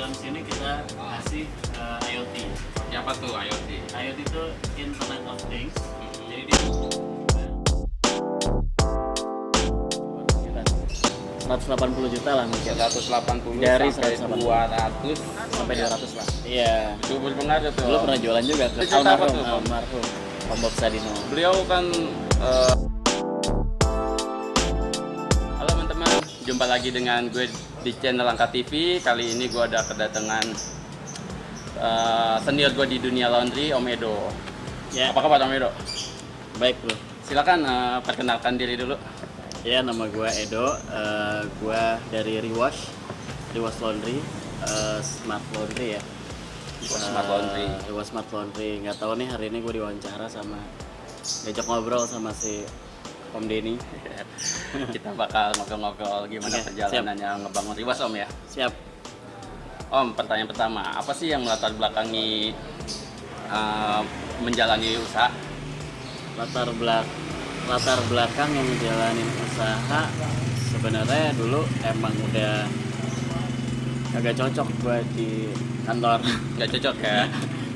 dalam sini kita kasih IoT. Apa tuh IoT? IoT itu Internet of Things. Jadi dia 180 juta lah mungkin. 180 Dari sampai 180. 200 Sampai 200 lah. Iya. itu berpengaruh tuh. Dulu pernah jualan juga ke Cerita apa tuh, Om? almarhum Om Bob Sadino. Beliau kan halo teman-teman, jumpa lagi dengan gue di channel Angka TV. Kali ini gue ada kedatangan senior gue di dunia laundry, Om Edo. Ya. Apa kabar Om Edo? Baik bro. Silakan perkenalkan diri dulu. Ya, nama gue Edo. Gue dari Rewash Laundry, Smart Laundry ya. Smart Laundry. Rewash Smart Laundry. Nggak tahu nih hari ini gue diwawancara sama diajak ngobrol sama si Om Denny. Kita bakal ngobrol-ngobrol gimana Oke, perjalanannya ngebangun Rewash Om ya. Siap. Om, pertanyaan pertama, apa sih yang melatar belakangi menjalani usaha? Latar belakang yang menjalanin usaha sebenarnya dulu emang udah agak cocok gue di kantor. Gak cocok ya?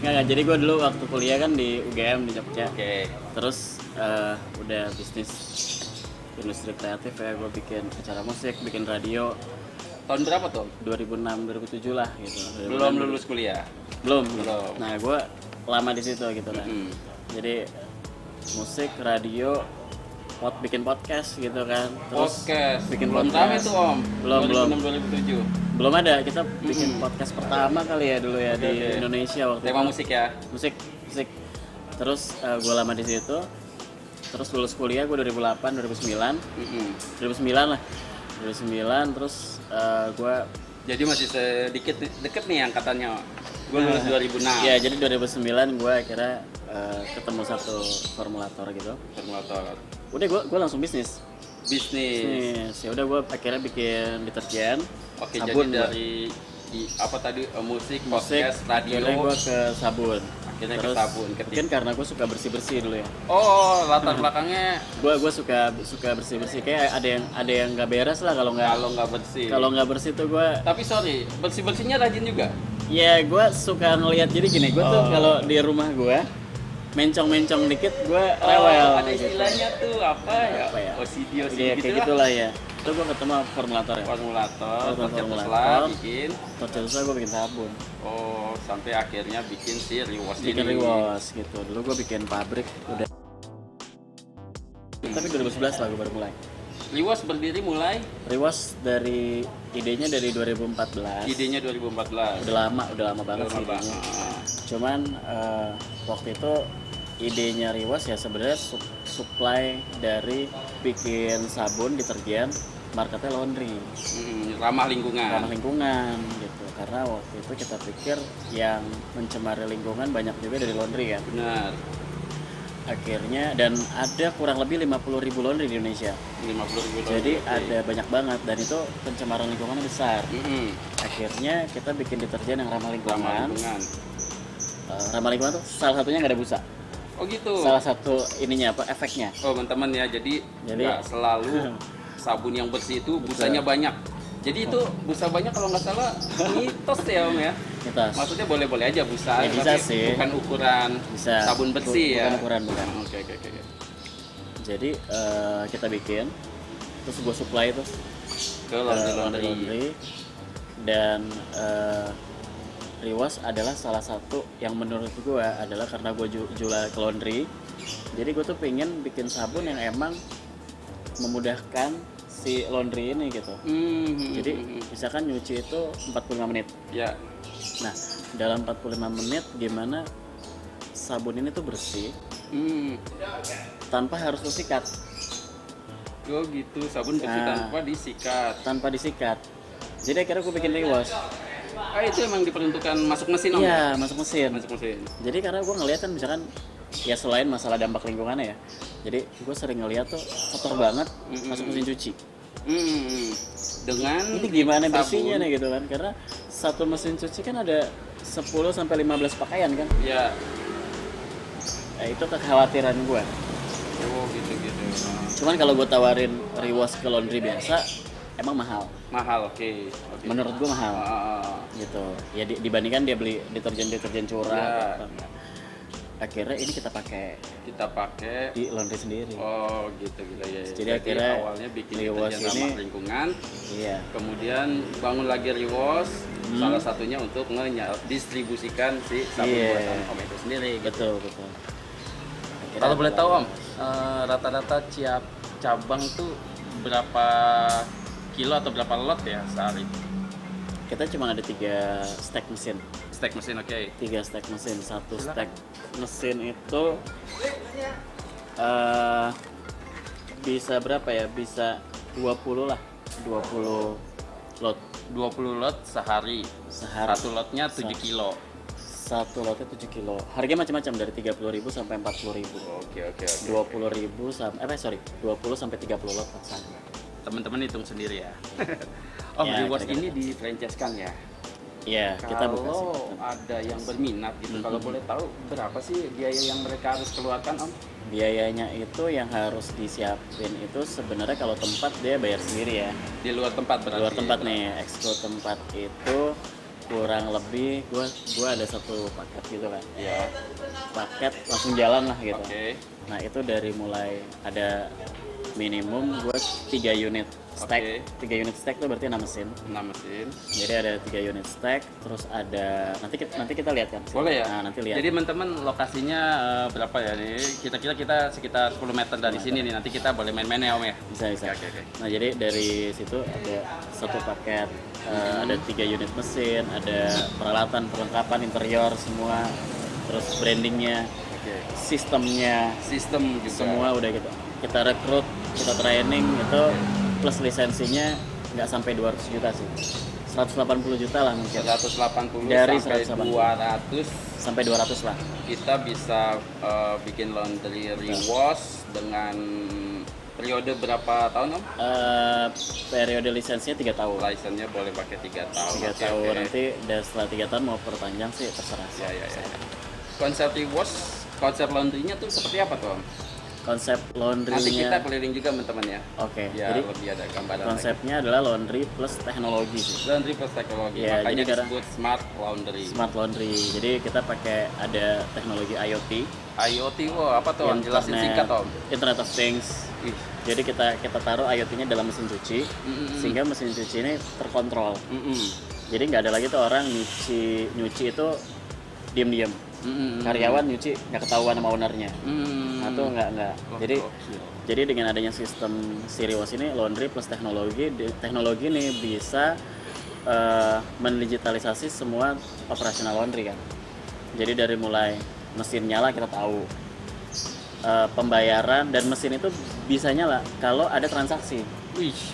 Nggak, jadi gue dulu waktu kuliah kan di UGM di Jogja. Oke. Terus udah bisnis industri kreatif ya, gue bikin acara musik, bikin radio. Tahun berapa tuh? 2006 2007 lah gitu. Belum lulus kuliah? Belum. Belum. Nah gue lama di situ gitu kan. Jadi musik, radio, bikin podcast gitu kan. Terus Podcast. bikin belum podcast. rame tuh Om. Belum. 2006 2007. Belum ada, kita bikin podcast pertama kali ya dulu ya di Oke. Indonesia waktu Tema itu. musik ya? Musik. Terus gue lama di situ. Terus lulus kuliah gue 2008 2009. 2009 lah. 2009 terus gue Jadi masih sedikit deket nih angkatannya. Gue lulus 2006. ya jadi 2009 gue akhirnya ketemu satu formulator gitu. Formulator. Udah gue langsung bisnis. Bisnis. Ya udah gue akhirnya bikin deterjen. Oke, sabun jadi dari apa tadi musik, podcast, radio. Akhirnya gue ke sabun. Akhirnya ke Terus, sabun. Mungkin karena gue suka bersih dulu ya. Oh, latar belakangnya Gue suka bersih kayak ada yang nggak beres lah kalau nggak bersih. nggak bersih tuh gue. Tapi sorry, bersih-bersihnya rajin juga. Ya gue suka ngelihat, jadi gini, gue tuh kalau di rumah gue mencong dikit gue rewel. Ada istilahnya tuh apa ya? OCD Iya, gitu kayak lah. gitulah ya. Itu gue ketemu formulator ya. Formulator, Formulator. bikin. Terus gue bikin sabun, Oh, sampai akhirnya bikin si Rewash bikin ini. Rewash gitu. Dulu gue bikin pabrik udah. Tapi 2011 lah gue baru mulai. Rewash berdiri mulai Rewash dari idenya dari 2014. idenya 2014. Udah lama banget Udah sih lama idenya. banget. Cuman waktu itu idenya Rewash ya sebenarnya supply dari bikin sabun, deterjen, marketnya laundry, Ramah lingkungan. ramah lingkungan gitu. Karena waktu itu kita pikir yang mencemari lingkungan banyak juga dari laundry kan. Benar. Akhirnya, dan ada kurang lebih 50.000 laundry di Indonesia. 50.000. Jadi ada banyak banget dan itu pencemaran lingkungannya besar. Akhirnya kita bikin deterjen yang ramah Ramah lingkungan. lingkungan. Ramah lingkungan tuh salah satunya nggak ada busa. Oh gitu. Salah satu ininya apa efeknya. Oh teman-teman ya, jadi nggak selalu sabun yang bersih itu busanya banyak. Jadi itu busa banyak kalau nggak salah mitos ya Om ya. Mitos. Maksudnya boleh-boleh aja busa, Ya, bisa tapi sih. bukan ukuran Bisa. sabun bersih ya. Bukan. Oke. Jadi kita bikin, terus gue supply itu Ke ke laundry. laundry. Dan Rewash adalah salah satu yang menurut gue adalah karena gue jual ke laundry. Jadi gue tuh pengen bikin sabun yang emang memudahkan si laundry ini gitu. Jadi misalkan nyuci itu 45 menit. Ya. Nah, dalam 45 menit gimana sabun ini tuh bersih tanpa harus lu sikat. Oh gitu, sabun bersih tanpa disikat. Jadi akhirnya gue bikin Rewash. Itu emang diperuntukkan masuk mesin Om? Iya, masuk mesin. Masuk mesin. Jadi karena gue ngeliat kan misalkan ya selain masalah dampak lingkungannya ya. Jadi gue sering ngeliat tuh kotor banget masuk mesin cuci. Dengan Ini gimana sabun. bersihnya nih gitu kan? Karena satu mesin cuci kan ada 10 sampai 15 pakaian kan. Ya. Nah, itu kekhawatiran gue. Oh gitu. Cuman kalau gue tawarin Rewash ke laundry biasa, emang mahal. Mahal, oke. Menurut gue mahal. Gitu. Ya dibandingkan dia beli deterjen curah. Ya. Akhirnya ini kita pakai di laundry sendiri. Oh gitu ya. Jadi akhirnya awalnya bikin Rewash deterjen ramah lingkungan. Iya. Kemudian bangun lagi Rewash. Salah satunya untuk distribusikan si sabun buatan Om itu sendiri. Betul. Kalau boleh tahu Om, rata-rata tiap cabang tuh berapa kilo atau berapa lot ya sehari? Kita cuma ada 3 stack mesin. Stack mesin, oke. 3 stack mesin. Satu stack mesin itu bisa berapa ya? Bisa 20 lah. 20 lot. 20 lot sehari. Satu lotnya 7 kilo. Satu lotnya 7 kilo. Harganya macam-macam dari 30.000 sampai 40.000. Oke. 20.000 sampai 20 sampai 30 lot paksanya. Teman-teman hitung sendiri ya. Om, ya, Rewash ini di franchise-kan ya? Iya, kita buka. Kalau ada yang berminat gitu, kalau boleh tahu berapa sih biaya yang mereka harus keluarkan Om? Biayanya itu yang harus disiapin itu sebenarnya kalau tempat dia bayar sendiri ya. Di luar tempat berarti? Di luar tempat nih, ekskul tempat itu kurang lebih gua ada satu paket gitu kan. Iya. Paket langsung jalan lah gitu. Oke. Nah itu dari mulai ada minimum gue 3 unit stack. 3 unit stack tuh berarti 6 mesin. Jadi ada 3 unit stack, terus ada nanti kita lihat kan. Boleh ya? Nah, nanti lihat. Jadi teman-teman lokasinya berapa ya nih? Kita sekitar 10 meter dari sini nih. Nanti kita boleh main-main ya Om ya. Bisa. Oke. Nah, jadi dari situ ada satu paket, ada 3 unit mesin, ada peralatan perlengkapan interior semua, terus brandingnya, sistemnya, sistem juga. Semua udah gitu. Kita rekrut, kita training itu plus lisensinya nggak sampai 200 juta sih, 180 juta lah mungkin. 180 dari sampai 200 sampai 200 lah. Kita bisa bikin laundry Rewash dengan periode berapa tahun Om? Periode lisensinya 3 tahun. Lisensinya boleh pakai 3 tahun. 3 tahun. Nanti setelah 3 tahun mau perpanjang sih terserah. Ya. Konsep Rewash, konsep laundry-nya tuh seperti apa tuh Om? Konsep laundry-nya nanti kita keliling juga teman-teman ya. Oke. Ya, jadi lebih ada gambaran. Konsepnya adalah laundry plus teknologi sih. Laundry plus teknologi. Ya, makanya jadi disebut smart laundry. Smart laundry. Jadi kita pakai ada teknologi IoT. IoT, apa tuh? Jelasin singkat Om. Internet of Things. Jadi kita taruh IoT-nya dalam mesin cuci, sehingga mesin cuci ini terkontrol. Jadi nggak ada lagi tuh orang nyuci itu diam-diam. Karyawan nyuci nggak ketahuan sama ownernya. Atau nggak. Jadi dengan adanya sistem Rewash ini laundry plus teknologi ini bisa mendigitalisasi semua operasional laundry kan. Jadi dari mulai mesin nyala kita tahu, pembayaran dan mesin itu bisa nyala kalau ada transaksi.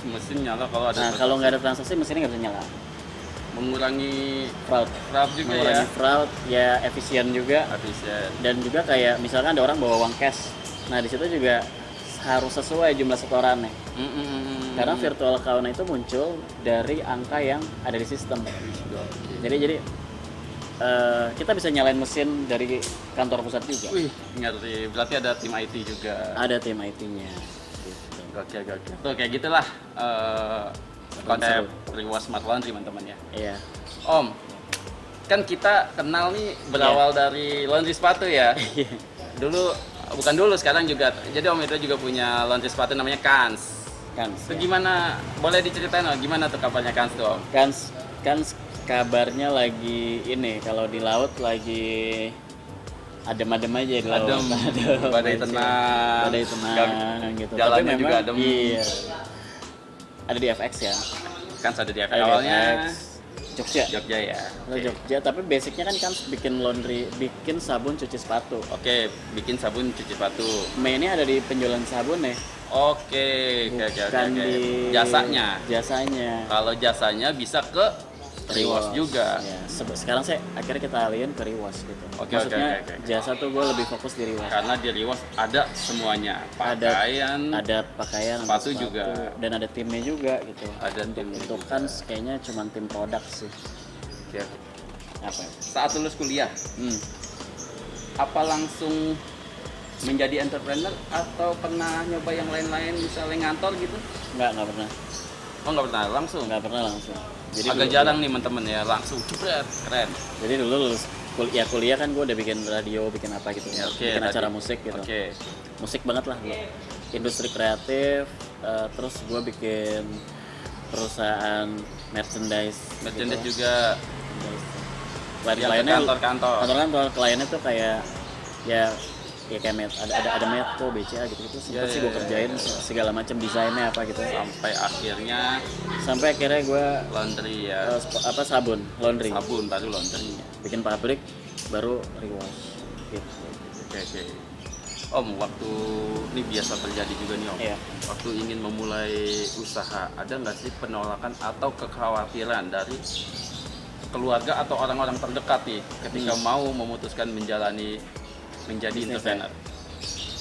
Mesin nyala kalau ada. Nah, kalau nggak ada transaksi mesinnya nggak bisa nyala. Mengurangi fraud juga, mengurangi fraud ya, efisien juga. Dan juga kayak misalkan ada orang bawa uang cash, nah di situ juga harus sesuai jumlah setorannya. Karena virtual account itu muncul dari angka yang ada di sistem. Jadi kita bisa nyalain mesin dari kantor pusat juga. Ngerti. Berarti ada tim IT juga. Ada tim IT-nya. Gitu. Oke. Tuh kayak gitulah. Konsep Rewash Smart Laundry teman-teman ya. Iya. Om, kan kita kenal nih berawal dari laundry sepatu ya. Bukan dulu, sekarang juga. Jadi Om itu juga punya laundry sepatu namanya Kans. Itu gimana? Boleh diceritain Om, gimana tuh kabarnya Kans tuh Om? Kans kabarnya lagi ini, kalau di laut lagi adem-adem aja di laut. Badai tenang gitu. Jalannya juga adem. Iya. Ada di FX ya. Kan ada di FX. Awalnya Jogja ya. Jogja, tapi basicnya kan bikin sabun cuci sepatu. Oke, bikin sabun cuci sepatu. Mainnya ada di penjualan sabun ya. Oke. Di jasanya. Kalau jasanya bisa ke Rewash juga. Ya, sekarang akhirnya kita alihin ke Rewash gitu. Maksudnya jasa tuh gue lebih fokus di Rewash. Karena di Rewash ada semuanya. Ada pakaian, sepatu juga. Dan ada timnya juga gitu. Ada untuk kan kayaknya cuma tim produk sih. Ya. Apa? Saat lulus kuliah, apa langsung menjadi entrepreneur atau pernah nyoba yang lain-lain misalnya ngantor gitu? Nggak pernah. Oh nggak pernah langsung? Nggak pernah langsung. Jadi agak jarang nih temen-temen ya langsung cepet, keren. Jadi dulu lulus kuliah kan gue udah bikin radio, bikin apa gitu, Ya, bikin acara musik gitu. Musik banget lah gue. Industri kreatif, terus gue bikin perusahaan merchandise gitu juga. Kliennya kantor kliennya tuh kayak ya kayak ada Metro, BCA gitu sempet sih gue kerjain segala macam desainnya apa gitu sampai akhirnya gue laundry ya, sabun baru laundry, bikin pabrik baru rewash gitu. Oke. Om, waktu ini biasa terjadi juga nih Om. Iya. Waktu ingin memulai usaha, ada nggak sih penolakan atau kekhawatiran dari keluarga atau orang-orang terdekat nih ketika mau memutuskan menjadi entrepreneur?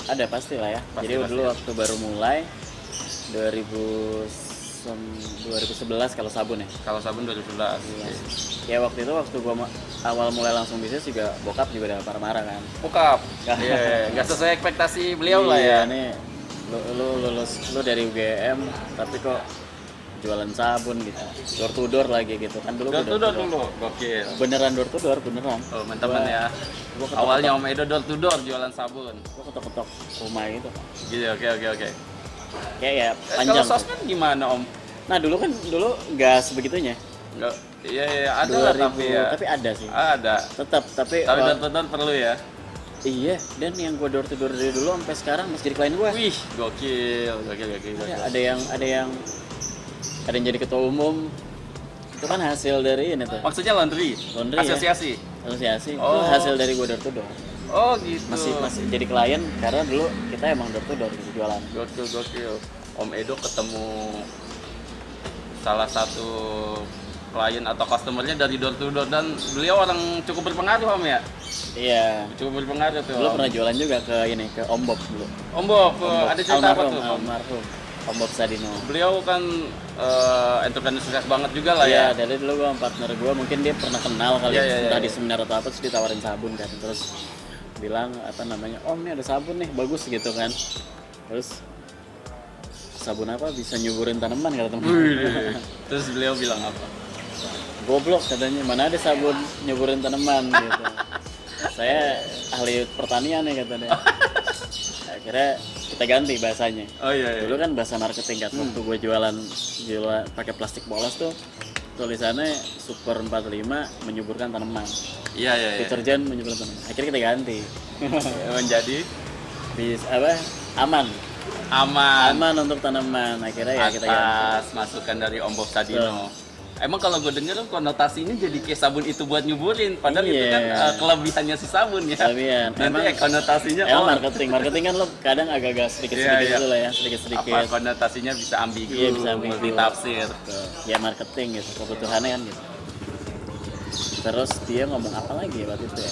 Ada pasti lah ya. Jadi dulu waktu baru mulai 2011 kalau sabun ya. Kalau sabun 2011. Ya waktu gua awal mulai langsung bisnis juga bokap juga udah marah-marah kan. Bokap. Iya, nggak sesuai ekspektasi beliau lah ya. Nih lu dari UGM tapi kok jualan sabun gitu, door to door lagi gitu kan. Door to door dulu, gokil. Beneran door to door, beneran. Oh teman ya. Awalnya Om Edo door to door jualan sabun. Gua ketok-ketok rumah gitu kan. Gitu, oke. Kayak ya panjang. Kalau sosmed gimana Om? Nah dulu nggak sebegitunya. Nggak, iya ada lah tapi ada sih. Ada. Tetap tapi door to door perlu ya. Iya, dan yang gue door to door dari dulu sampai sekarang masih jadi klien gue. Wih, gokil. Ada yang jadi ketua umum. Itu kan hasil dari ini tuh. Maksudnya laundry asosiasi. Ya? Asosiasi. Itu hasil dari gue door to door. Oh gitu. Masih jadi klien karena dulu kita emang door to door gitu jualan. Gokil. Om Edo ketemu salah satu klien atau customernya dari door to door dan beliau orang cukup berpengaruh Om ya? Iya. Cukup berpengaruh tuh. Dulu pernah jualan juga ke Om Bob dulu. Om Bob. Ada cerita apa tuh? Almarhum Om Bob Sadino. Beliau kan entrepreneur sukses banget juga lah ya. Iya, dari dulu gue partner gue mungkin dia pernah kenal kali entah di seminar atau apa, terus ditawarin sabun kan, terus bilang Om nih ada sabun nih bagus gitu kan, terus sabun apa bisa nyuburin tanaman kata teman. Terus beliau bilang apa? Goblok katanya, mana ada sabun nyuburin tanaman gitu. Saya ahli pertanian nih katanya. Akhirnya kita ganti bahasanya. Oh iya. Dulu kan bahasa marketing kan, waktu gue jualan pakai plastik polos tuh tulisannya Super 45 menyuburkan tanaman. Iya. Deterjen menyuburkan tanaman. Akhirnya kita ganti. Menjadi aman untuk tanaman. Akhirnya ya kita ganti. Masukan dari Om Bob Sadino. Emang kalau gue denger konotasinya jadi kayak sabun itu buat nyuburin, padahal itu kan kelebihannya si sabun ya. Nanti konotasinya marketing kan lo kadang agak-agak sedikit-sedikit dulu lah ya, sedikit-sedikit. Apa konotasinya bisa ambigu, multitafsir. Ya marketing gitu, kebutuhannya kan gitu. Terus dia ngomong apa lagi waktu itu ya?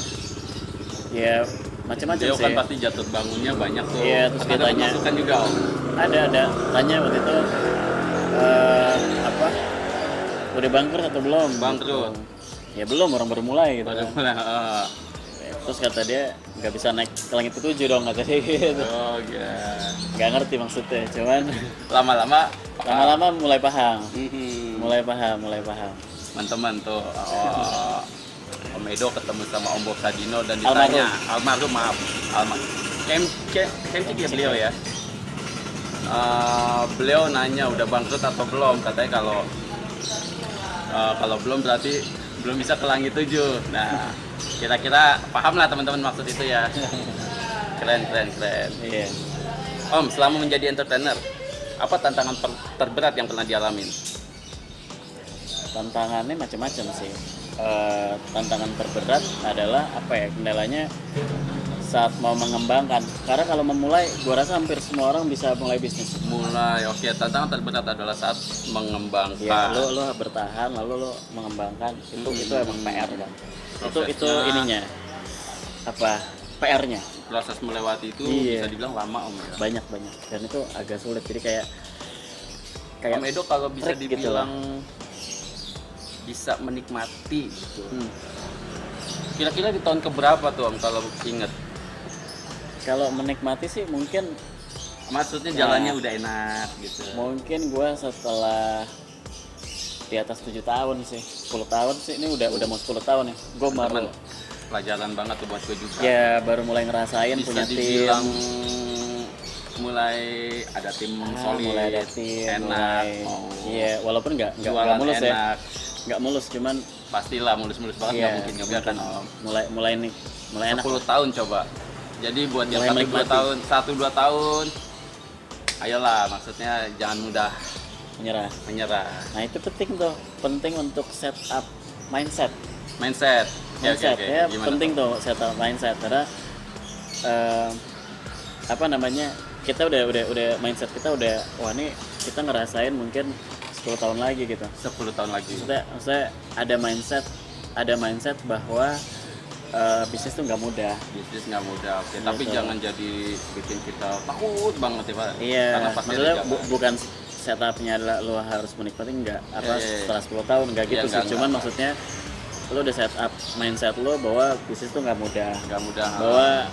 Ya macam-macam sih. Dia kan pasti jatuh bangunnya banyak tuh. Iya, terus dia tanya. Masukan juga Om. Ada tanya waktu itu udah bangkrut atau belum? Bangkrut. Ya belum, orang baru mulai gitu. Terus kata dia nggak bisa naik ke langit ketujuh dong kata dia gitu. Oh iya. Nggak ngerti maksudnya, cuman lama-lama mulai paham. Mulai paham. Teman-teman tuh. Om Edo ketemu sama Om Bob Sadino dan ditanya almarhum. Kemcik ya beliau ya. Beliau nanya udah bangkrut atau belum, katanya kalau belum berarti belum bisa ke langit 7. Nah, kira-kira paham lah teman-teman maksud itu ya. Keren. Iya. Om, selama menjadi entrepreneur, apa tantangan terberat yang pernah dialamin? Tantangannya macam-macam sih. Tantangan terberat adalah kendalanya saat mau mengembangkan. Karena kalau memulai, gua rasa hampir semua orang bisa mulai bisnis. Tantangan terberat adalah saat mengembangkan. Ya, lo bertahan lalu lo mengembangkan. Itu emang PR kan. Itu ininya. PR-nya. Proses melewati itu bisa dibilang lama Om ya. Banyak. Dan itu agak sulit. Jadi kayak Om Edo kalau bisa dibilang bisa menikmati gitu. Kira-kira di tahun keberapa tuh Om kalau inget? Kalau menikmati sih mungkin Maksudnya jalannya udah enak gitu. Mungkin gue setelah di atas 7 tahun sih, 10 tahun sih, ini udah mau 10 tahun ya. Gue baru pelajaran banget tuh buat gue juga. Ya baru mulai ngerasain bisa punya tim. Mulai ada tim solid, mulai ada tim, enak. Iya, walaupun nggak mulus enak. Ya. Nggak mulus, cuman pastilah mulus-mulus banget nggak mungkin juga kan Om. Mulai enak. 10 tahun coba. Jadi buat yang 1-2 tahun, 1-2 tahun, ayolah, maksudnya jangan mudah menyerah. Nah itu penting untuk set up mindset. Ya, ya penting tuh set up mindset karena kita udah mindset kita udah wah nih kita ngerasain mungkin 10 tahun lagi gitu. 10 tahun lagi. Maksudnya ada mindset bahwa bisnis tuh nggak mudah. Oke. Tapi jangan jadi bikin kita takut banget ya Pak. Iya. Karena maksudnya bukan setupnya adalah lo harus menikmati setelah 10 tahun nggak gitu sih. Cuman maksudnya lo udah set up mindset lo bahwa bisnis tuh nggak mudah. Bahwa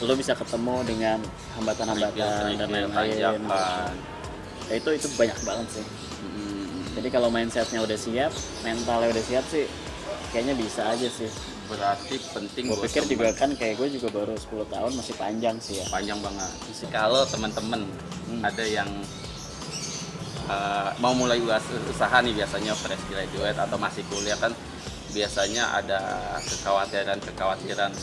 lo bisa ketemu dengan hambatan-hambatan dan lain-lain. Ya, itu banyak banget sih. Jadi kalau mindsetnya udah siap, mentalnya udah siap sih, kayaknya bisa aja sih. Berarti penting. Gue pikir juga kan kayak gue juga baru 10 tahun masih panjang sih ya. Panjang banget. Kalau teman-teman ada yang mau mulai usaha nih, biasanya fresh graduate atau masih kuliah kan biasanya ada kekhawatiran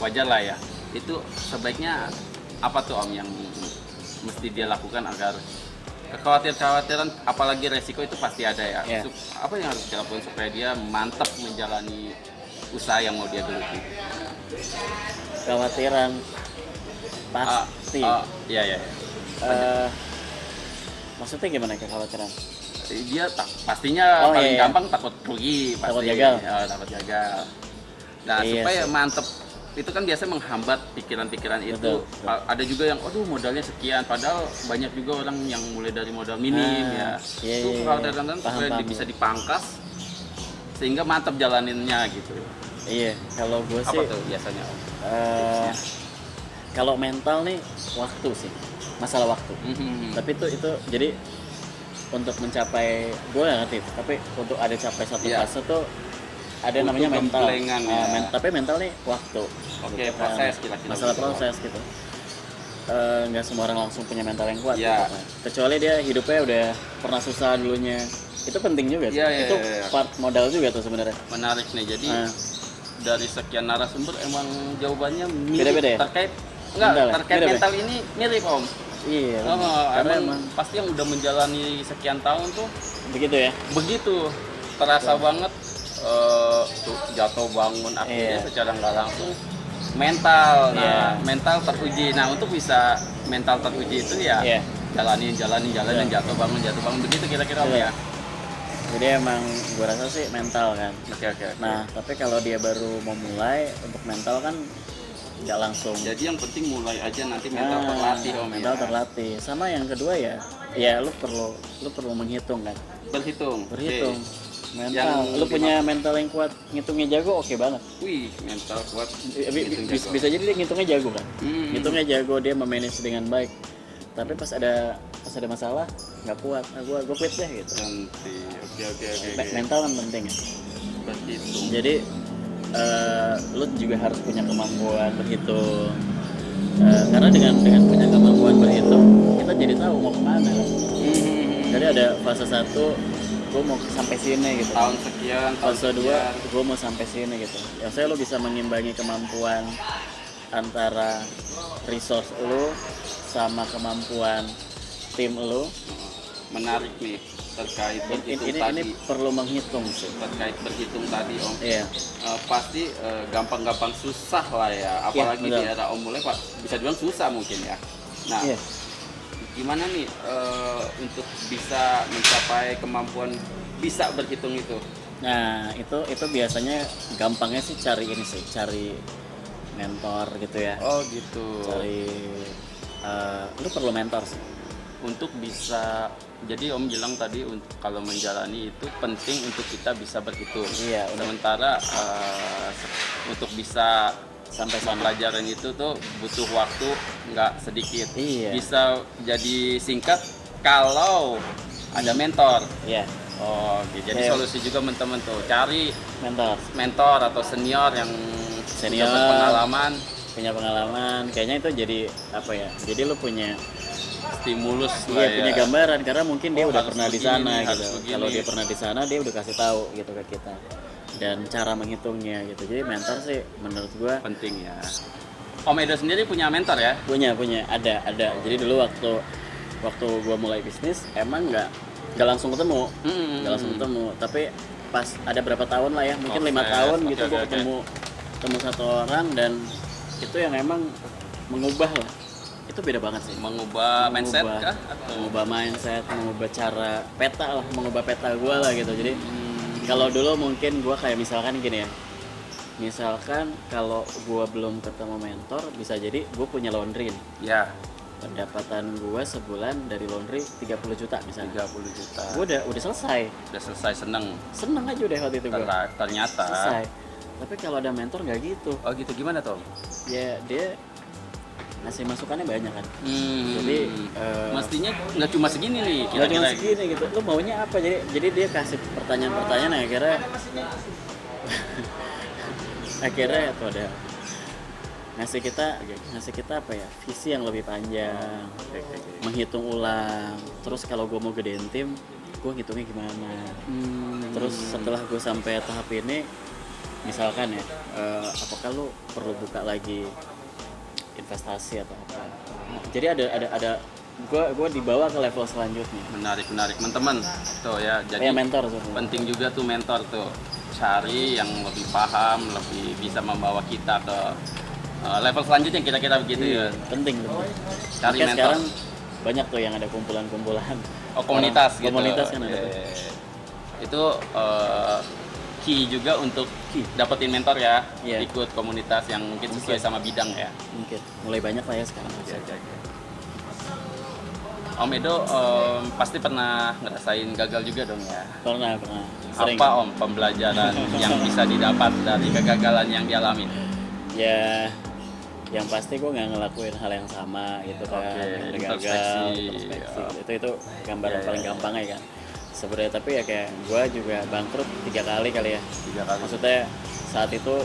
wajar lah ya. Itu sebaiknya apa tuh Om yang mesti dia lakukan agar kekhawatiran apalagi resiko itu pasti ada ya. Yeah. Apa yang harus dia lakukan supaya dia mantap menjalani usaha yang mau dia geluti? Kekhawatiran pasti. Iya. Maksudnya gimana kekhawatiran? Dia pastinya paling gampang takut rugi, takut gagal. Takut gagal. Nah, supaya mantep itu kan biasa menghambat pikiran-pikiran itu. Betul. Ada juga yang modalnya sekian, padahal banyak juga orang yang mulai dari modal minim itu kekhawatiran supaya bisa dipangkas sehingga mantap jalaninnya gitu. Iya, kalau gue sih apa tuh biasanya Om? Kalau mental nih waktu sih, masalah waktu. Tapi itu jadi untuk mencapai, gue nggak ngerti, tapi untuk ada capai satu fase tuh ada untuk namanya mental. Tapi mental nih waktu. Oke, gitu proses kan. Masalah proses gitu. Nggak semua orang langsung punya mental yang kuat. Gitu kan. Kecuali dia hidupnya udah pernah susah dulunya. Itu penting juga sih. Itu part modal juga tuh sebenarnya. Menarik nih. Jadi dari sekian narasumber emang jawabannya mirip. Beda-beda ya? Terkait mental ini mirip Om. Iya. Karena emang pasti yang udah menjalani sekian tahun tuh begitu ya. Begitu terasa banget tuh jatuh bangun akhirnya secara nggak langsung mental. Nah, mental teruji. Nah, untuk bisa mental teruji itu ya jalanin jatuh bangun begitu kira-kira ya. Jadi emang gue rasa sih mental kan. Oke. Nah, tapi kalau dia baru mau mulai untuk mental kan nggak langsung. Jadi yang penting mulai aja nanti mental terlatih Om. Mental terlatih. Sama yang kedua ya lu perlu menghitung kan. Berhitung. Mental. Lu punya mental yang kuat, ngitungnya jago, oke banget. Wih, mental kuat. Bisa jadi dia ngitungnya jago kan. Ngitungnya jago, dia memanage dengan baik. Tapi pas ada masalah nggak kuat, gue quit deh gitu. Nanti. Oke. Mental kan penting ya. Berhitung. Jadi lu juga harus punya kemampuan berhitung. Karena dengan punya kemampuan berhitung, kita jadi tahu mau kemana. Jadi ada fase 1, gue mau sampai sini gitu. Tahun sekian. Fase 2, gue mau sampai sini gitu. Yang saya lo bisa mengimbangi kemampuan antara resource lo sama kemampuan tim lo. Menarik nih terkait berhitung tadi. Ini perlu menghitung sih. Terkait berhitung tadi Om. Iya. Pasti gampang-gampang susah lah ya. Apalagi di era Om mulai bisa dibilang susah mungkin ya. Nah. Gimana nih untuk bisa mencapai kemampuan bisa berhitung itu? Nah itu biasanya gampangnya sih cari mentor gitu ya. Oh gitu. Lu perlu mentor sih. Untuk bisa, jadi Om bilang tadi kalau menjalani itu penting untuk kita bisa berhitung. Iya. Sementara untuk bisa sampai sana. Pelajaran itu tuh butuh waktu nggak sedikit. Iya. Bisa jadi singkat kalau ada mentor. Iya. Oh, gitu. Jadi solusi juga teman-teman tuh cari mentor atau senior yang senior punya pengalaman. Kayaknya itu jadi apa ya? Jadi lu punya stimulus lah ya. Punya gambaran karena mungkin dia udah pernah di sana gitu. Kalau dia pernah di sana dia udah kasih tahu gitu ke kita. Dan cara menghitungnya gitu. Jadi mentor sih menurut gua penting ya. Om Edo sendiri punya mentor ya? Punya, ada. Jadi dulu waktu gua mulai bisnis emang nggak langsung ketemu, tapi pas ada berapa tahun lah ya, mungkin 5 tahun gitu gua ketemu satu orang dan itu yang emang mengubah lah. Itu beda banget sih. Mengubah mindset kah? Atau? Mengubah mindset, mengubah cara mengubah peta gua lah gitu. Jadi kalau dulu mungkin gua kayak misalkan gini ya. Misalkan kalau gua belum ketemu mentor, bisa jadi gua punya laundry nih. Ya. Pendapatan gua sebulan dari laundry 30 juta misalnya. 30 juta. Gua udah selesai. Udah selesai, seneng aja udah waktu itu gua. Ternyata. Selesai. Tapi kalau ada mentor nggak gitu. Oh gitu, gimana Tom? Ya dia ngasih masukannya banyak kan. Jadi mestinya nggak cuma segini nih. Nggak cuma segini gitu. Lu maunya apa? Jadi dia kasih pertanyaan akhirnya tuh ada ngasih kita apa ya, visi yang lebih panjang, menghitung ulang. Terus kalau gue mau gedein tim, gue ngitungnya gimana. Terus setelah gue sampai tahap ini, misalkan ya, apakah lu perlu buka lagi investasi atau apa? Jadi ada gue dibawa ke level selanjutnya. Menarik teman-teman tuh ya. Jadi mentor sebenarnya. Penting juga tuh mentor tuh, cari yang lebih paham, lebih bisa membawa kita ke level selanjutnya, kira-kira begitu. Iya, ya. Penting. Cari mentor. Sekarang banyak tuh yang ada kumpulan-kumpulan. Komunitas gitu. Komunitas kan ada. Itu key juga untuk dapetin mentor ya. Ikut komunitas yang mungkin sesuai sama bidang ya. Mungkin mulai banyak lah ya sekarang. Om Edo pasti pernah ngerasain gagal juga dong ya? Pernah. Sering. Apa Om pembelajaran yang bisa didapat dari kegagalan yang dialami? Ya, yang pasti gue nggak ngelakuin hal yang sama gitu kan. Introspeksi. Itu gambaran paling gampang ya kan. Sebenarnya tapi ya kayak gue juga bangkrut 3 kali ya. 3 kali. Maksudnya saat itu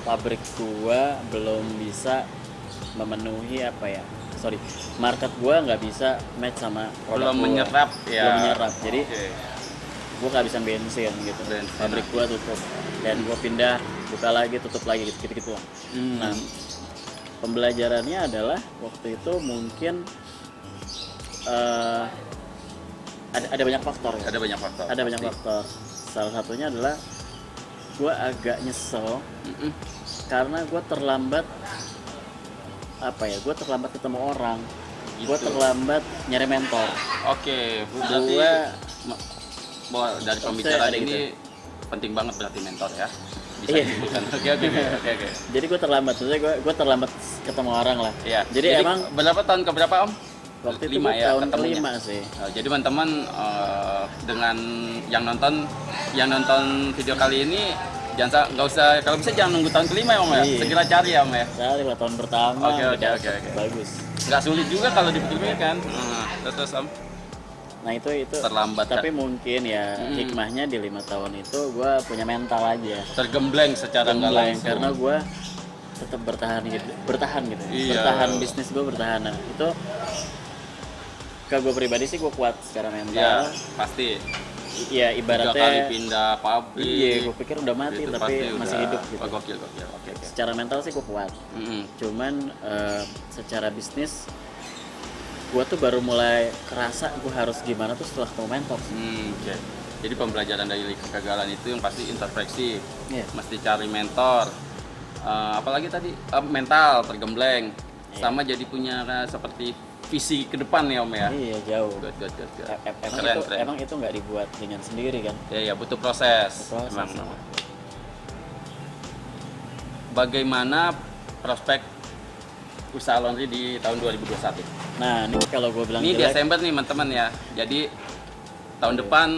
pabrik gue belum bisa memenuhi market gue nggak bisa match sama produk belum menyerap. Jadi gue kehabisan bensin gitu. Pabrik gue tutup dan gue pindah, buka lagi, tutup lagi gitu lah. Nah, pembelajarannya adalah waktu itu mungkin ada banyak faktor ya. Ada banyak faktor. Salah satunya adalah gue agak nyesel karena gue terlambat ketemu orang gitu. Gue terlambat nyari mentor. Berarti dari pembicaraan ini gitu. Penting banget berarti mentor ya, bisa disebutkan. Oke. Jadi gue terlambat, maksudnya gue terlambat ketemu orang lah. Jadi emang berapa tahun ke berapa Om? Waktu 5 itu tahun ke-5 sih. Jadi teman-teman dengan yang nonton video kali ini, nggak usah, kalau bisa jangan nunggu tahun ke-5 ya Om ya. Segera cari ya Om ya. Cari lah tahun pertama. Oke. Bagus. Nggak sulit juga kalau dipikir kan. Terus Om. Nah itu terlambat. Tapi mungkin ya hikmahnya di 5 tahun itu gue punya mental aja. Tergembleng secara nggak langsung. Karena gue tetap bertahan gitu. Bertahan bisnis gue bertahan. Nah, itu ke gue pribadi sih gue kuat secara mental. Iya, pasti. Iya, ibaratnya 3 kali pindah pabrik. Iya, gue pikir udah mati gitu, tapi masih hidup gitu. Gokil. Secara mental sih gue kuat. Cuman secara bisnis gue tuh baru mulai kerasa gue harus gimana tuh setelah ketemu mentor. Jadi pembelajaran dari kegagalan itu yang pasti introspeksi. Mesti cari mentor. Apalagi tadi mental tergembleng. Sama jadi punya seperti visi ke depan ya Om ya. Iya, jauh. Good. Emang itu nggak dibuat dengan sendiri kan? Iya, butuh proses. Emang. Bagaimana prospek usaha laundry di tahun 2021? Nah, ini kalau gue bilang ini Desember nih teman-teman ya. Jadi tahun depan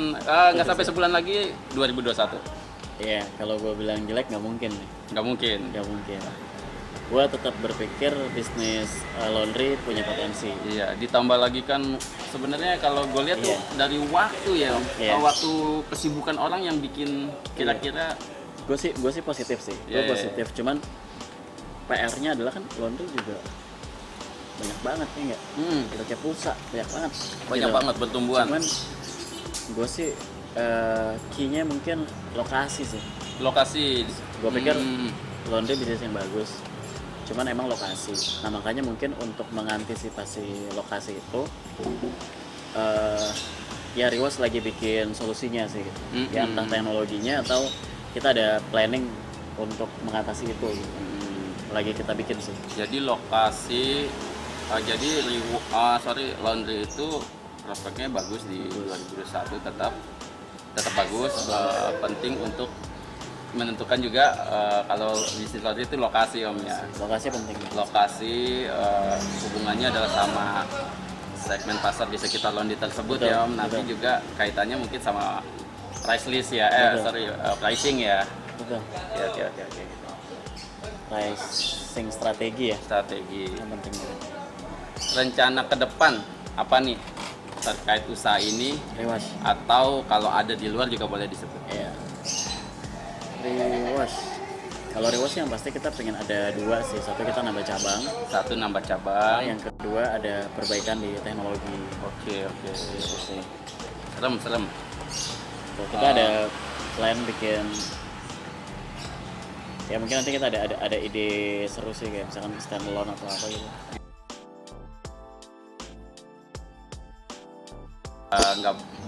nggak sampai sebulan lagi 2021. Iya, kalau gue bilang jelek nggak mungkin nih. Nggak mungkin. Nggak mungkin. Gue tetap berpikir bisnis laundry punya potensi. Iya, ditambah lagi kan sebenarnya kalau gue lihat tuh dari waktu ya, waktu kesibukan orang yang bikin kira-kira. Gue sih positif sih. Gue positif, cuman PR-nya adalah kan laundry juga banyak banget ya nggak? Kita kayak pulsa banyak banget. Banyak gitu. Banget pertumbuhan. Cuman gue sih key-nya mungkin lokasi sih. Lokasi. Gue pikir laundry bisnis yang bagus. Cuman emang lokasi. Nah makanya mungkin untuk mengantisipasi lokasi itu, ya Rewas lagi bikin solusinya sih, gitu. Ya entah teknologinya atau kita ada planning untuk mengatasi itu. Lagi kita bikin sih. Jadi lokasi, laundry itu prospeknya bagus di 2021 tetap bagus. Penting untuk menentukan juga kalau bisnis laundry itu lokasi Om ya. Lokasi penting. Lokasi hubungannya adalah sama segmen pasar bisa kita laundry tersebut. Betul, ya Om. Nanti juga kaitannya mungkin sama price list ya. Pricing ya. Betul. Oke. Pricing strategi ya. Strategi. Yang penting. Rencana ke depan apa nih terkait usaha ini? Rewas. Atau kalau ada di luar juga boleh disebut. Iya. Rewas. Kalau Rewas yang pasti kita pengen ada 2 sih. Satu kita nambah cabang. Yang kedua ada perbaikan di teknologi. Oke. Gitu sih. Serem. Kita ada plan bikin. Ya mungkin nanti kita ada ide seru sih kayak misalkan standalone atau apa gitu.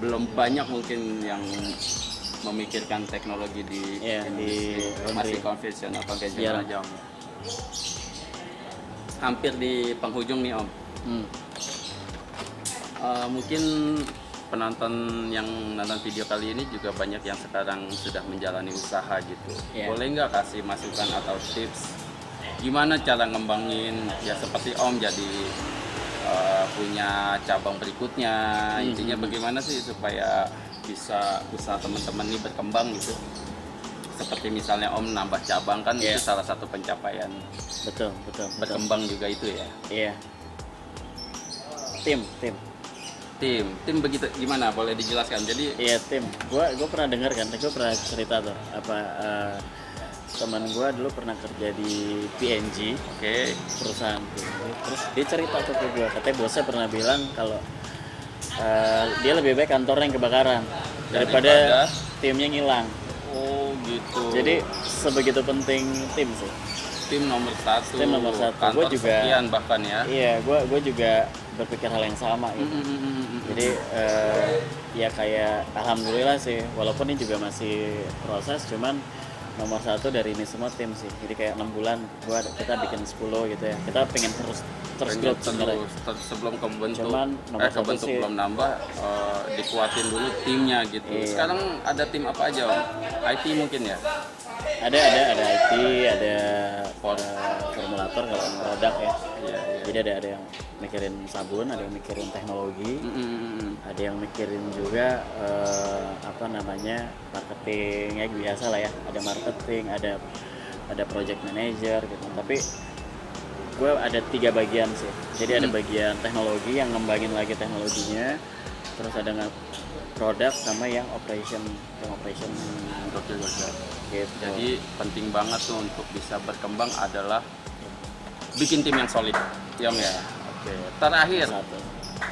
Belum banyak mungkin yang memikirkan teknologi di masih konvensional aja Om. Hampir di penghujung nih Om. Mungkin penonton yang nonton video kali ini juga banyak yang sekarang sudah menjalani usaha gitu. Boleh nggak kasih masukan atau tips gimana cara ngembangin ya seperti Om jadi punya cabang berikutnya, intinya bagaimana sih supaya bisa usaha teman-teman ini berkembang gitu. Seperti misalnya Om nambah cabang kan itu salah satu pencapaian. Betul. Berkembang juga itu ya. Iya. Tim begitu gimana? Boleh dijelaskan. Jadi tim. Gue pernah dengar kan, gue pernah cerita tuh teman gue dulu pernah kerja di PNG, perusahaan PNG. Terus dia cerita tuh ke gue, katanya bosnya pernah bilang kalau dia lebih baik kantornya yang kebakaran daripada timnya ngilang. Oh gitu. Jadi sebegitu penting tim sih. Tim nomor satu. Gue juga. Sekian bahkan ya. Iya, gue juga berpikir hal yang sama gitu. Jadi ya kayak alhamdulillah sih, walaupun ini juga masih proses, cuman nomor 1 dari ini semua tim sih. Jadi kayak 6 bulan kita bikin 10 gitu ya. Kita pengen terus growth sebenarnya. Sebelum kebentuk, cuman nomor kebentuk sih, belum nambah, dikuatin dulu timnya gitu. Sekarang ada tim apa aja Om? IT mungkin ya? Ada IT, ada formulator kalau produk ya. Jadi ada yang mikirin sabun, ada yang mikirin teknologi, ada yang mikirin juga marketing ya biasa lah ya. Ada marketing, ada project manager gitu. Tapi gue ada 3 bagian sih. Jadi ada bagian teknologi yang ngembangin lagi teknologinya, terus ada produk sama yang operation gitu. Jadi penting banget tuh untuk bisa berkembang adalah bikin tim yang solid ya. Oke. Terakhir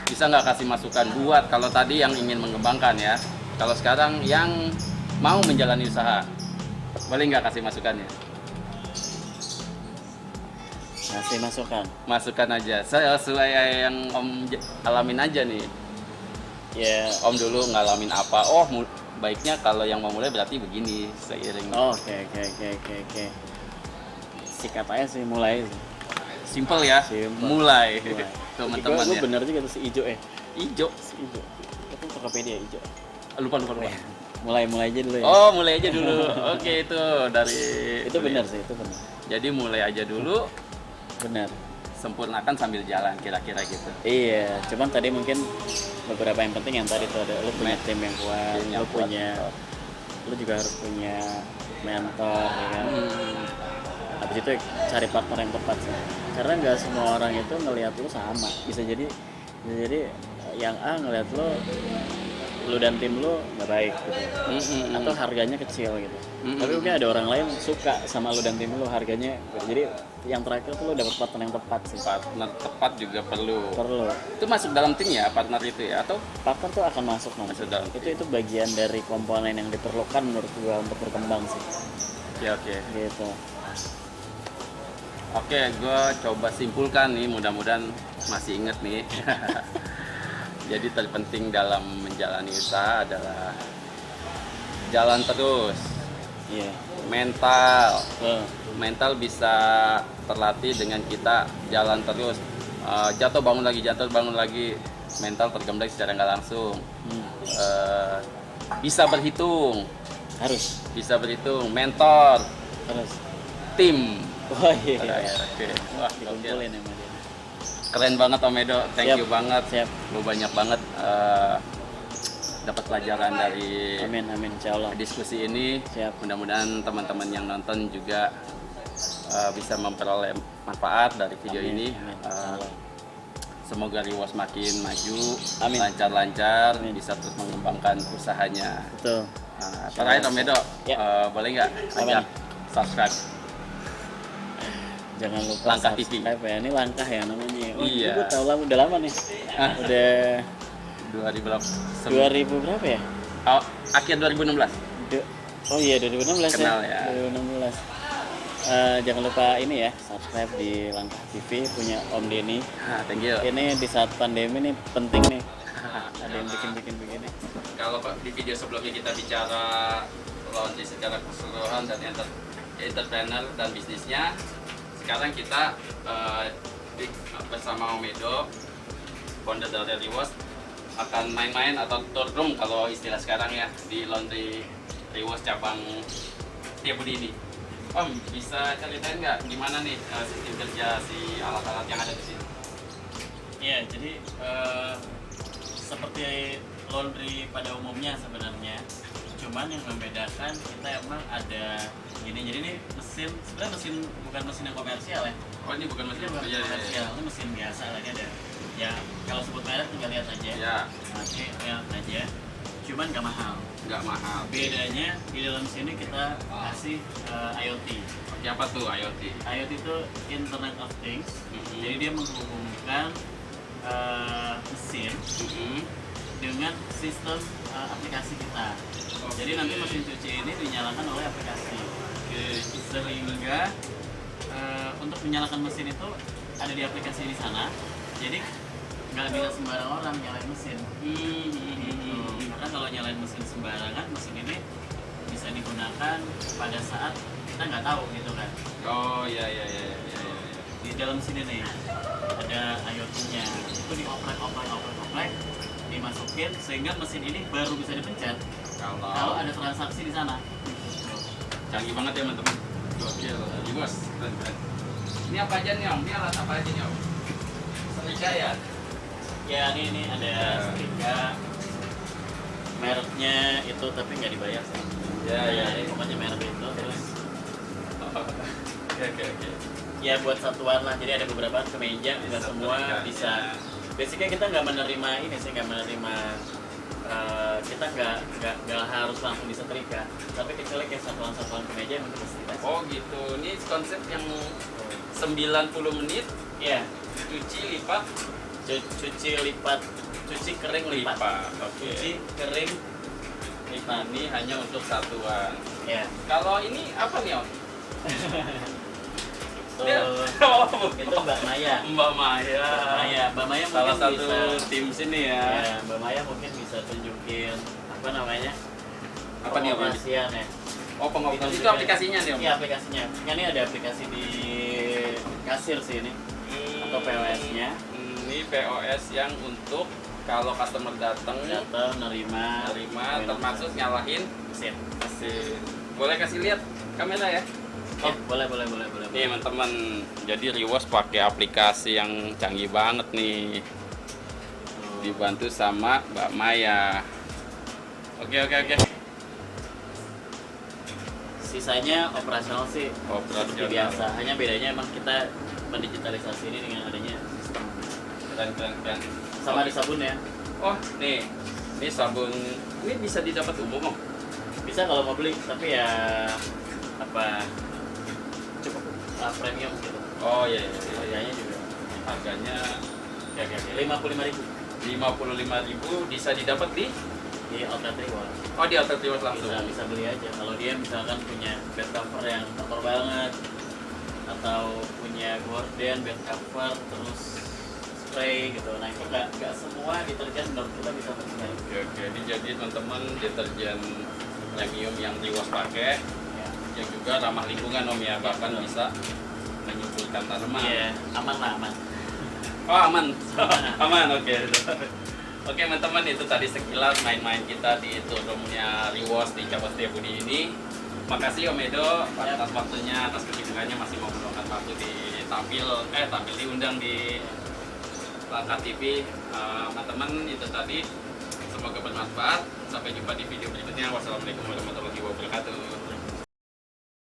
bisa nggak kasih masukan buat kalau tadi yang ingin mengembangkan ya, kalau sekarang yang mau menjalani usaha, boleh nggak kasih masukannya? Kasih masukan aja sesuai yang Om alamin aja nih. Om dulu ngalamin apa, baiknya kalau yang mau mulai berarti begini seiring. Oke. Sikat aja sih, mulai. Simple ya. Mulai. Teman-teman ya. Gue bener juga tuh si Ijo. Ijo. Itu Tokopedia Ijo. Lupa. Mulai aja dulu ya. Mulai aja dulu. Oke, itu dari. Itu benar sih, itu benar. Jadi mulai aja dulu. Benar. Sempurnakan sambil jalan kira-kira gitu. Iya, cuman tadi mungkin beberapa yang penting yang tadi tuh ada lu punya tim yang kuat, lu punya lu juga harus punya mentor ya kan. Habis itu cari partner yang tepat sih, karena nggak semua orang itu ngelihat lu sama. Bisa jadi yang A ngelihat lu dan tim lu nggak baik gitu, atau harganya kecil gitu. Tapi mungkin ada orang lain suka sama lu dan tim lu, harganya. Jadi yang terakhir tuh lu dapet partner yang tepat sih. Partner tepat juga perlu. Perlu. Itu masuk dalam tim ya partner itu ya, atau partner tuh akan masuk nanti. Itu bagian dari komponen yang diperlukan menurut gua untuk berkembang sih. Oke. Gitu. Oke, gua coba simpulkan nih, mudah-mudahan masih inget nih. Jadi terpenting dalam menjalani usaha adalah jalan terus. Iya. Mental bisa terlatih dengan kita jalan terus. Jatuh bangun lagi. Mental tergembalik secara nggak langsung. Bisa berhitung. Bisa berhitung. Mentor. Tim. Oh iya. Oke. Wah, dikumpulin emang dia. Keren banget Om Edo, thank you banget. Siap. Lu banyak banget dapat pelajaran dari Amin insyaallah diskusi ini. Siap. Mudah-mudahan teman-teman yang nonton juga bisa memperoleh manfaat dari video ini. Semoga Rewards makin maju, lancar-lancar, bisa terus mengembangkan usahanya. Betul. Terakhir Om Edo, boleh nggak ajak subscribe? Jangan lupa Langkah subscribe TV. ya. Ini Langkah ya namanya. Iya. Gue tahu udah lama nih. Udah 2000 berapa? 2000 berapa ya? Akhir 2016. Oh iya 2016 Kenal ya. 2016. Jangan lupa ini ya, subscribe di Langkah TV punya Om Denny. Thank you. Ini di saat pandemi nih penting nih. Ada yang bikin begini. Kalau di video sebelumnya kita bicara launching secara keseluruhan dan entrepreneur dan bisnisnya, sekarang kita bersama Om Edo, founder dari Rewards, akan main-main atau tour room kalau istilah sekarang ya, di laundry Rewards cabang Setiabudi ini. Om, bisa ceritain nggak gimana nih sistem kerja si alat-alat yang ada di sini? Iya, jadi seperti laundry pada umumnya sebenarnya, cuman yang membedakan kita emang ada gini. Jadi ini mesin, sebenarnya bukan mesin yang komersial ya. Oh, ini bukan mesin komersial, ini mesin biasa lagi ada. Ya kalau sebut merek tinggal lihat aja. Ya. Nanti lihat aja. Cuman nggak mahal. Bedanya di dalam sini kita kasih IoT. Apa tuh IoT? IoT itu Internet of Things. Jadi dia menghubungkan mesin dengan sistem aplikasi kita. Jadi nanti mesin cuci ini dinyalakan oleh aplikasi. Sehingga untuk menyalakan mesin itu ada di aplikasi di sana. Jadi nggak bisa sembarang orang nyalain mesin. Karena kalau nyalain mesin sembarangan, mesin ini bisa digunakan pada saat kita nggak tahu gitu kan. Oh iya. Di dalam sini nih ada IoT-nya. Itu dioprek, dimasukin sehingga mesin ini baru bisa dipencet kalau ada transaksi di sana. Canggih banget ya teman-teman. Gokil, Bos. Ini apa aja nih Om? Ini alat apa aja nih Om? Setrika ya? Ya ini ada setrika. Mereknya itu tapi nggak dibayar sih. Ya. Pokoknya merek itu terus. Oke. Ya buat satuan lah. Jadi ada beberapa kemeja, nggak semua bisa. Basicnya kita nggak menerima ini sih, kita nggak harus langsung disetrika, tapi kecuali kayak satuan-satuan kemeja yang untuk setrika. Oh gitu, ini konsep yang 90 menit ya, cuci kering lipat. Okay. Cuci kering lipat. Ini hanya untuk satuan ya. Kalau ini apa nih Om? Itu Mbak Maya mungkin salah satu bisa, tim sini ya. Mbak Maya mungkin bisa tunjukin apa namanya, apa nih pengoperasian ya. Pengoperasian itu aplikasinya nih Om? Iya aplikasinya, ini ada aplikasi di kasir sih ini, atau POS-nya. Ini POS yang untuk kalau customer datang nerima termasuk nyalahin mesin. Boleh kasih lihat kamera ya? Oh, boleh. Nih teman-teman, jadi Rewards pakai aplikasi yang canggih banget nih. Dibantu sama Mbak Maya. Oke. Sisanya operasional sih seperti Operasional. biasa. Hanya bedanya emang kita mendigitalisasi ini dengan adanya sistem. Keren. Sama di sabun ya. Oh, nih. Ini sabun. Ini bisa didapat umum, Om? Bisa kalau mau beli, tapi ya apa cukup premium gitu. Oh iya. Harganya juga. Harganya Ya, 55.000 55.000 bisa didapat di outlet Reward. Oh, di outlet Reward langsung. Bisa beli aja. Kalau dia misalkan punya bed cover yang kotor banget, atau punya gorden bed cover terus spray gitu. Nah itu nggak semua deterjen menurut kita bisa pakai. Oke. Jadi teman-teman deterjen premium yang Reward pakai, Ya. yang juga ramah lingkungan Om ya, bahkan betul. bisa menyuburkan tanaman. Iya, aman lah aman. Oh aman, aman oke. Oke teman-teman, itu tadi sekilas main-main kita di showroomnya Rewash di Cabang Setiabudi ini. Makasih Om Edo atas waktunya, atas kesibukannya masih mau meluangkan waktu tampil diundang di Langkah TV. Teman-teman itu tadi, semoga bermanfaat. Sampai jumpa di video berikutnya. Wassalamualaikum warahmatullahi wabarakatuh.